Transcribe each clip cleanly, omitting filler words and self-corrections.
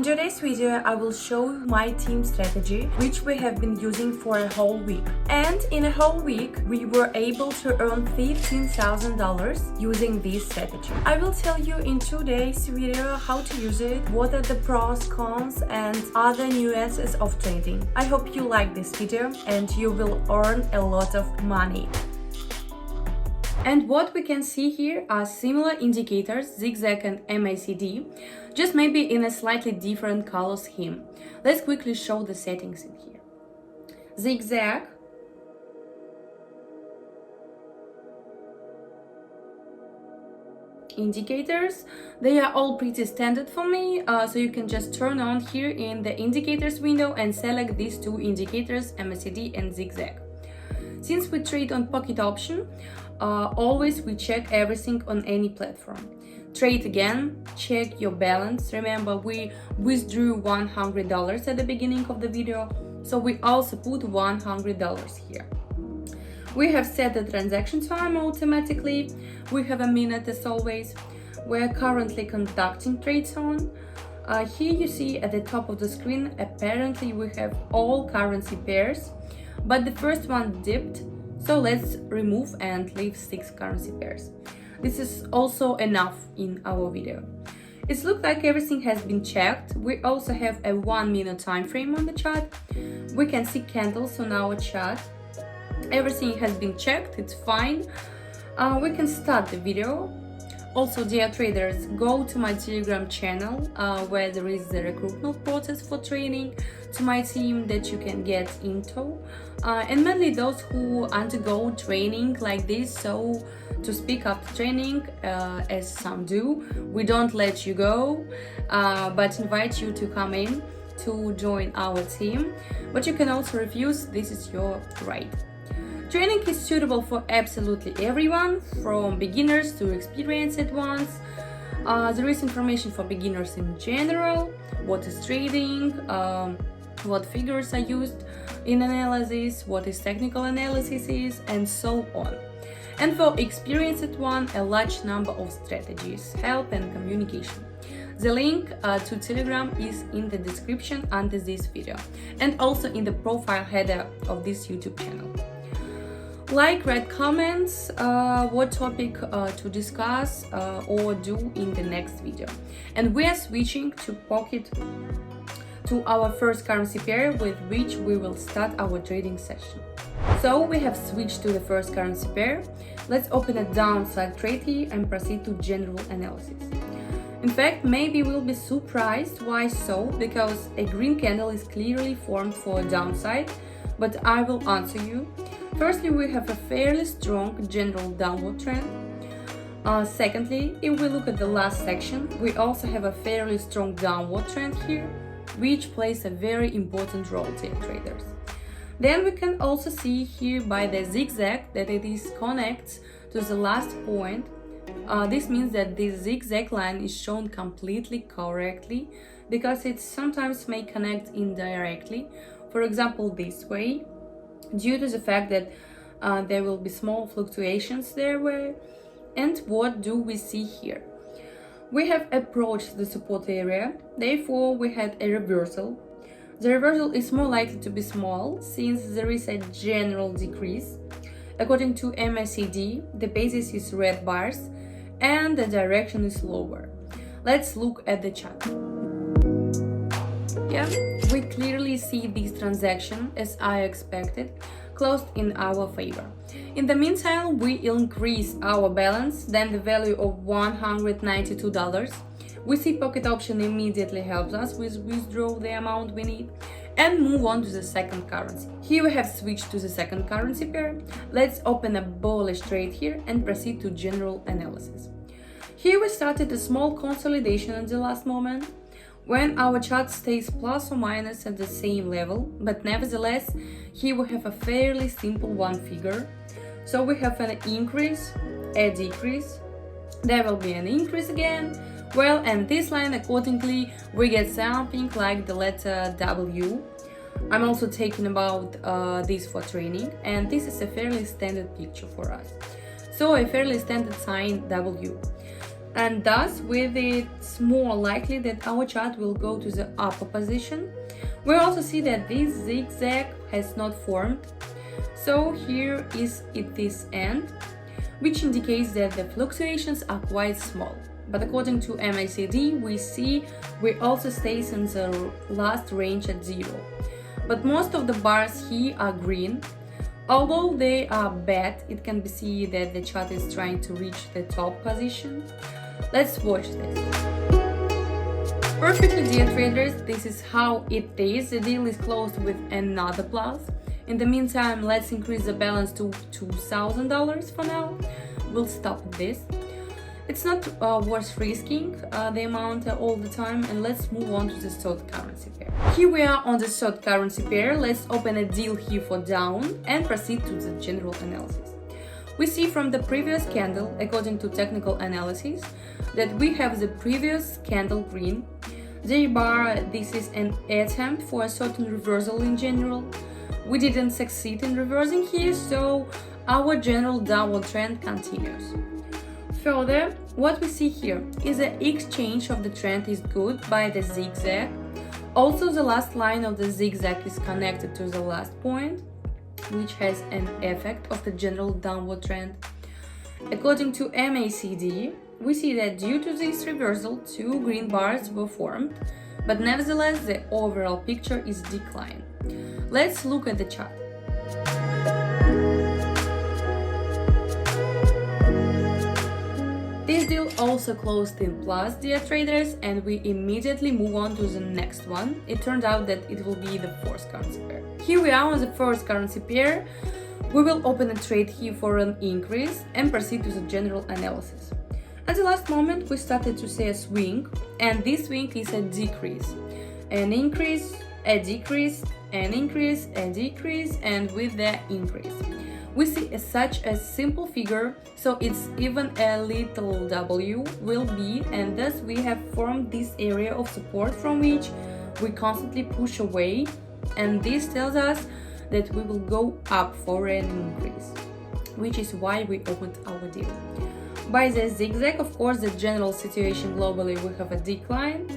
In today's video, I will show my team strategy, which we have been using for a whole week. And in a whole week, we were able to earn $15,000 using this strategy. I will tell you in today's video how to use it, what are the pros, cons, and other nuances of trading. I hope you like this video and you will earn a lot of money. And what we can see here are similar indicators, zigzag and MACD, just maybe in a slightly different color scheme. Let's quickly show the settings in here. Zigzag, indicators, they are all pretty standard for me, so you can just turn on here in the indicators window and select these two indicators, MACD and zigzag. Since we trade on PocketOption, always we check everything on any platform. Trade again, check your balance. Remember, we withdrew $100 at the beginning of the video, so we also put $100 here. We have set the transaction time automatically. We have a minute as always. We are currently conducting trades on. Here you see at the top of the screen, apparently we have all currency pairs, but the first one dipped, so let's remove and leave 6 currency pairs. This is also enough in our video. It looks like everything has been checked. We also have a 1-minute time frame on the chart. We can see candles on our chart. Everything has been checked, it's fine. We can start the video. Also, dear traders, go to my Telegram channel where there is the recruitment process for training to my team that you can get into. And mainly those who undergo training like this, so to speak after training, as some do, we don't let you go, but invite you to come in to join our team. But you can also refuse, this is your right. Training is suitable for absolutely everyone, from beginners to experienced ones. There is information for beginners in general, what is trading, what figures are used in analysis, what is technical analysis is, and so on. And for experienced one, a large number of strategies, help and communication. The link to Telegram is in the description under this video and also in the profile header of this YouTube channel. Like, write comments, what topic to discuss or do in the next video. And we are switching to our first currency pair with which we will start our trading session. So we have switched to the first currency pair. Let's open a downside trade here and proceed to general analysis. In fact, maybe we'll be surprised. Why so? Because a green candle is clearly formed for a downside, but I will answer you. Firstly, we have a fairly strong general downward trend. Secondly, if we look at the last section, we also have a fairly strong downward trend here, which plays a very important role, dear traders. Then we can also see here by the zigzag that it is connects to the last point. This means that this zigzag line is shown completely correctly, because it sometimes may connect indirectly, for example this way, due to the fact that there will be small fluctuations there. And what do we see here? We have approached the support area, therefore we had a reversal. The reversal is more likely to be small since there is a general decrease. According to MACD, the basis is red bars and the direction is lower. Let's look at the chart. Yeah, we clearly see this transaction, as I expected, closed in our favor. In the meantime, we increase our balance, then the value of $192. We see PocketOption immediately helps us with withdraw the amount we need and move on to the second currency. Here we have switched to the second currency pair. Let's open a bullish trade here and proceed to general analysis. Here we started a small consolidation at the last moment, when our chart stays plus or minus at the same level, but nevertheless, here we have a fairly simple one figure. So we have an increase, a decrease, there will be an increase again, well, and this line accordingly we get something like the letter W. I'm also taking about this for training, and this is a fairly standard picture for us. So a fairly standard sign W. and thus with it's more likely that our chart will go to the upper position. We also see that this zigzag has not formed, so here is at this end, which indicates that the fluctuations are quite small. But according to MACD, we see we also stays in the last range at 0. But most of the bars here are green. Although they are bad, it can be seen that the chart is trying to reach the top position. Let's watch this. Perfectly, dear traders, this is how it is. The deal is closed with another plus. In the meantime, let's increase the balance to $2,000 for now. We'll stop at this. It's not worth risking the amount all the time, and let's move on to the third currency pair. Here we are on the third currency pair. Let's open a deal here for down and proceed to the general analysis. We see from the previous candle, according to technical analysis, that we have the previous candle green. Thereby, this is an attempt for a certain reversal in general. We didn't succeed in reversing here, so our general downward trend continues. Further, what we see here is the exchange of the trend is good by the zigzag. Also, the last line of the zigzag is connected to the last point, which has an effect of the general downward trend. According to MACD, we see that due to this reversal, 2 green bars were formed, but nevertheless the overall picture is decline. Let's look at the chart. This deal also closed in plus, dear traders, and we immediately move on to the next one. It turned out that it will be the fourth currency pair. Here we are on the first currency pair. We will open a trade here for an increase and proceed to the general analysis. At the last moment, we started to see a swing, and this swing is a decrease. An increase, a decrease, an increase, a decrease, and with the increase. We see such a simple figure, so it's even a little W will be, and thus we have formed this area of support from which we constantly push away, and this tells us that we will go up for an increase, which is why we opened our deal. By the zigzag, of course, the general situation globally, we have a decline.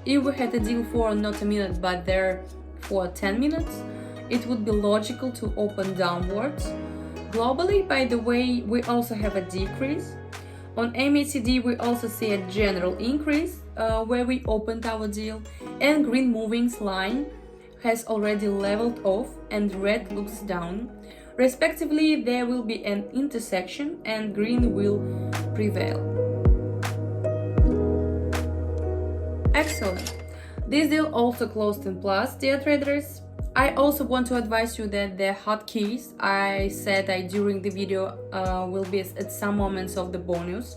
If we had a deal for not a minute but there for 10 minutes, it would be logical to open downwards. Globally, by the way, we also have a decrease. On MACD, we also see a general increase where we opened our deal, and green moving line has already leveled off and red looks down. Respectively, there will be an intersection and green will prevail. Excellent. This deal also closed in plus, dear traders. I also want to advise you that the hotkeys I said during the video will be at some moments of the bonus.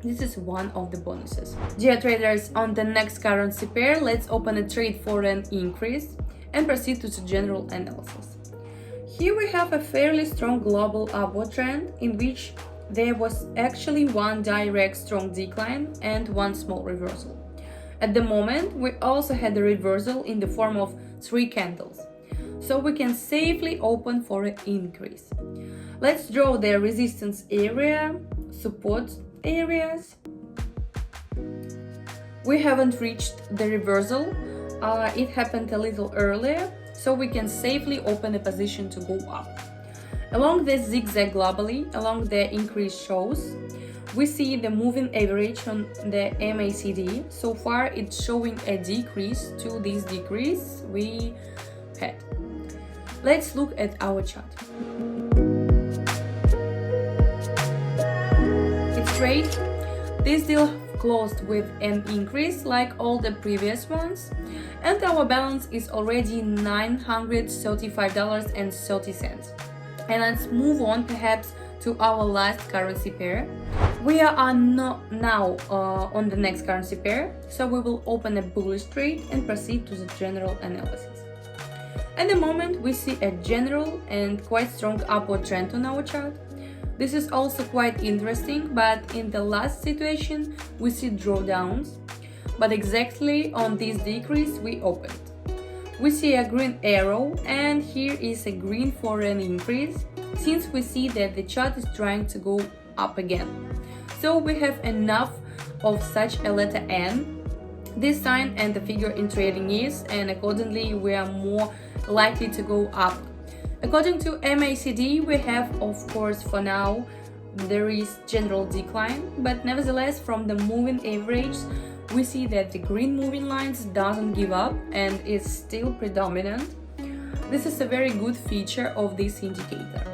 This is one of the bonuses. Dear traders, on the next currency pair, let's open a trade for an increase and proceed to the general analysis. Here we have a fairly strong global upward trend in which there was actually one direct strong decline and one small reversal. At the moment, we also had a reversal in the form of 3 candles. So we can safely open for an increase. Let's draw the resistance area, support areas. We haven't reached the reversal. It happened a little earlier, so we can safely open a position to go up. Along the zigzag globally, along the increase shows, we see the moving average on the MACD. So far, it's showing a decrease to this decrease we had. Let's look at our chart. It's great. This deal closed with an increase like all the previous ones, and our balance is already $935.30. And let's move on perhaps to our last currency pair. We are now on the next currency pair, so we will open a bullish trade and proceed to the general analysis. At the moment, we see a general and quite strong upward trend on our chart. This is also quite interesting, but in the last situation, we see drawdowns. But exactly on this decrease, we opened. We see a green arrow, and here is a green for an increase, since we see that the chart is trying to go up again. So we have enough of such a letter N, this sign and the figure in trading is, and accordingly we are more likely to go up. According to MACD, we have, of course, for now there is general decline, but nevertheless from the moving average we see that the green moving lines doesn't give up and is still predominant. This is a very good feature of this indicator.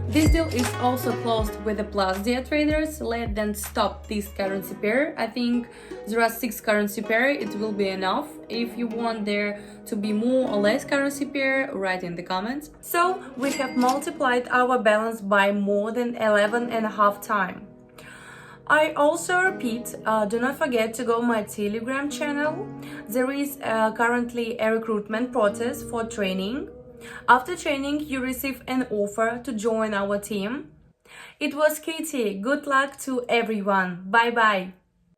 This deal is also closed with a plus, dear traders. Let them stop this currency pair. I think there are 6 currency pair, it will be enough. If you want there to be more or less currency pair, write in the comments. So we have multiplied our balance by more than 11.5 times. I also repeat, do not forget to go my Telegram channel. There is currently a recruitment process for training. After training, you receive an offer to join our team. It was Katie. Good luck to everyone. Bye bye.